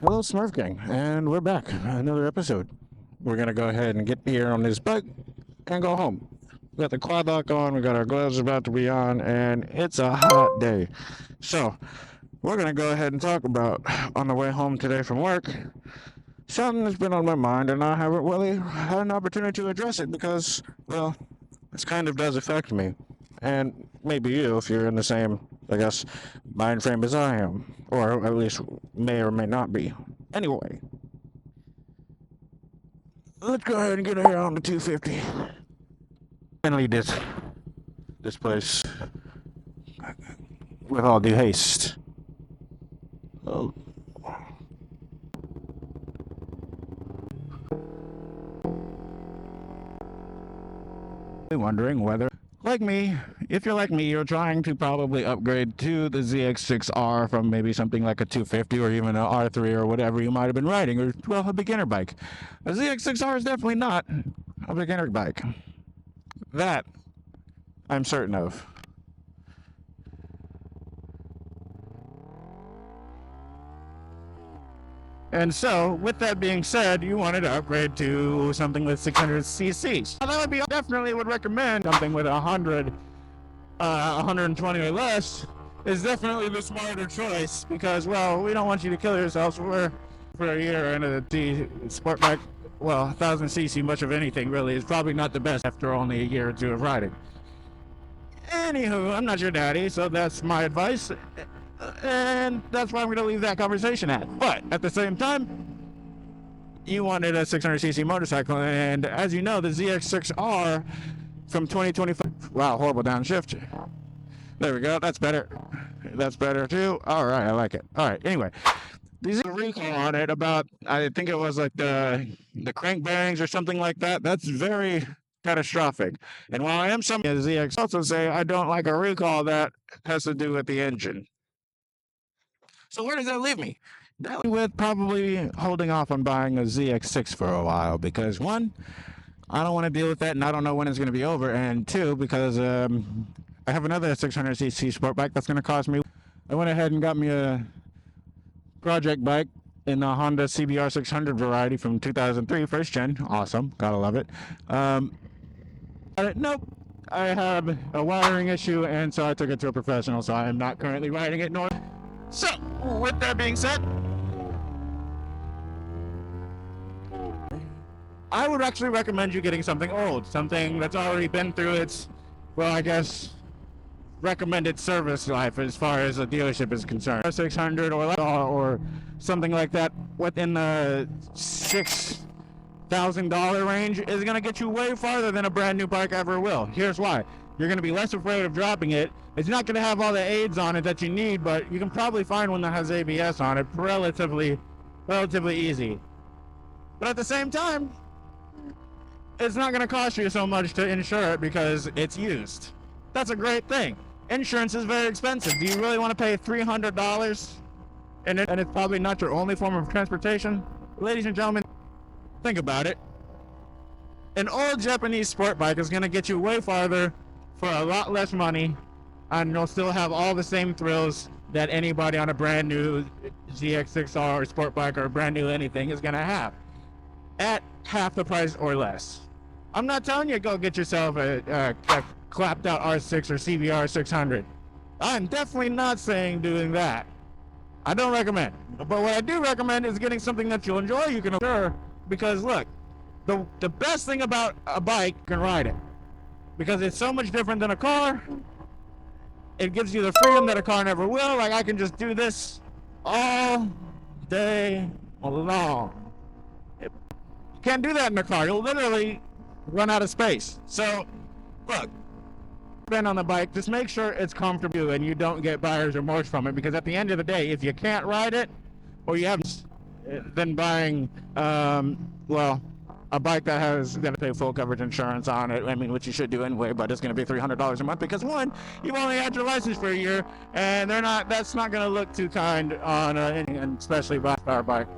Hello, SmurphGang, and we're back. Another episode. We're gonna go ahead and get here on this bike and go home. We got the quad lock on, we got our gloves about to be on, and it's a hot day. So, we're gonna go ahead and talk about, on the way home today from work, something that's been on my mind, and I haven't really had an opportunity to address it because, well, this kind of does affect me. And maybe you, if you're in the same, I guess, mind frame as I am. Or at least may or may not be. Anyway, let's go ahead and get here on the 250. Finally, this place with all due haste. Oh. Wondering whether, like me, if you're like me, you're trying to probably upgrade to the ZX6R from maybe something like a 250 or even an R3 or whatever you might have been riding, or, well, a beginner bike. A ZX6R is definitely not a beginner bike. That I'm certain of. And so, with that being said, you wanted to upgrade to something with 600 cc's. Now, that would be, definitely would recommend something with 120 or less is definitely the smarter choice because, well, we don't want you to kill yourselves for a year in a sport bike. Well, 1000 cc, much of anything really, is probably not the best after only a year or two of riding. Anywho, I'm not your daddy, so that's my advice. And that's why I'm going to leave that conversation at. But at the same time, you wanted a 600cc motorcycle, and as you know, the ZX6R from 2025. Wow, horrible downshift. There we go. That's better. That's better too. All right, I like it. All right. Anyway, there's a recall on it about, I think it was like the crank bearings or something like that. That's very catastrophic. And while I am some ZX, also say I don't like a recall that has to do with the engine. So where does that leave me? That leaves me with probably holding off on buying a ZX6 for a while because, one, I don't want to deal with that and I don't know when it's going to be over, and two, because I have another 600cc sport bike that's going to cost me. I went ahead and got me a project bike in the Honda CBR 600 variety from 2003, first gen. Awesome, gotta love it. Nope, I have a wiring issue, and so I took it to a professional, so I am not currently riding it, nor... So, with that being said, I would actually recommend you getting something old, something that's already been through its, well, I guess, recommended service life as far as a dealership is concerned. 600 or something like that within the $6,000 range is going to get you way farther than a brand new bike ever will. Here's why. You're going to be less afraid of dropping it. It's not going to have all the aids on it that you need, but you can probably find one that has ABS on it relatively easy. But at the same time, it's not going to cost you so much to insure it because it's used. That's a great thing. Insurance is very expensive. Do you really want to pay $300? And it's probably not your only form of transportation? Ladies and gentlemen, think about it. An old Japanese sport bike is going to get you way farther for a lot less money, and you'll still have all the same thrills that anybody on a brand new ZX6R or sport bike or brand new anything is going to have at half the price or less. I'm not telling you go get yourself a clapped out R6 or CBR 600. I'm definitely not saying doing that. I don't recommend. But what I do recommend is getting something that you'll enjoy, you can endure, because look, the best thing about a bike, you can ride it. Because it's so much different than a car. It gives you the freedom that a car never will. Like, I can just do this all day long. You can't do that in a car. You'll literally run out of space. So, look, spend on the bike, just make sure it's comfortable and you don't get buyer's remorse from it, because at the end of the day, if you can't ride it, or you haven't, then buying, well, a bike that has going to pay full coverage insurance on it, I mean, which you should do anyway, but it's going to be $300 a month because, one, you've only had your license for a year, and that's not going to look too kind on and especially by our bike.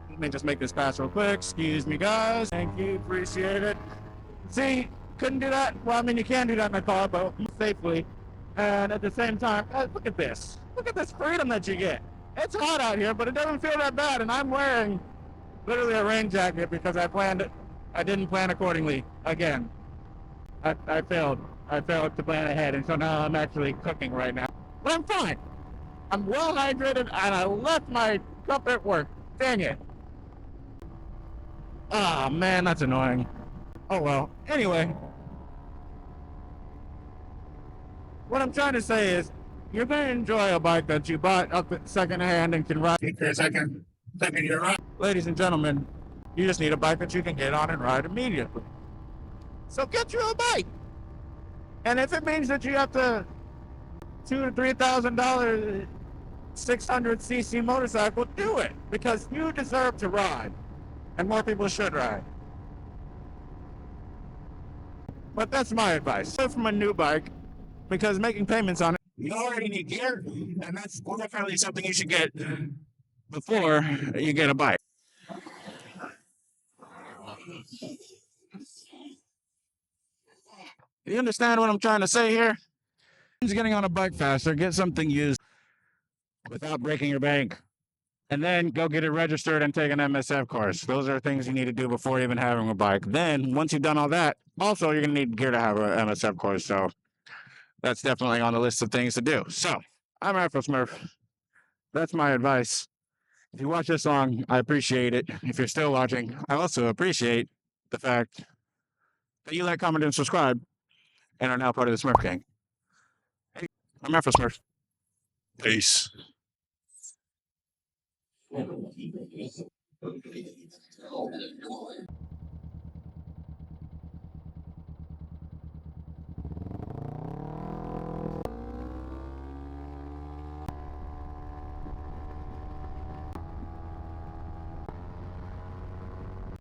Let me just make this pass real quick. Excuse me, guys. Thank you. Appreciate it. See, couldn't do that. Well, I mean, you can do that in a car, but safely. And at the same time, look at this. Look at this freedom that you get. It's hot out here, but it doesn't feel that bad, and I'm wearing literally a rain jacket because I didn't plan accordingly. Again, I failed. I failed to plan ahead, and so now I'm actually cooking right now. But I'm fine. I'm well hydrated, and I left my cup at work. Dang it. Ah, man, that's annoying. Oh well. Anyway, what I'm trying to say is, you're going to enjoy a bike that you bought up at secondhand and can ride for a second year ride. Ladies and gentlemen, you just need a bike that you can get on and ride immediately. So get you a bike. And if it means that you have to $2,000 to $3,000 600cc motorcycle, do it, because you deserve to ride, and more people should ride. But that's my advice. So from a new bike, because making payments on it, you already need gear, and that's definitely something you should get before you get a bike. You understand what I'm trying to say here? Getting on a bike faster, get something used without breaking your bank, and then go get it registered and take an MSF course. Those are things you need to do before even having a bike. Then, once you've done all that, also you're going to need gear to have an MSF course. So that's definitely on the list of things to do. So I'm Afro Smurf. That's my advice. If you watch this long, I appreciate it. If you're still watching, I also appreciate the fact that you like, comment, and subscribe, and are now part of the SmurphGang. I'm Afro Smurf. Peace.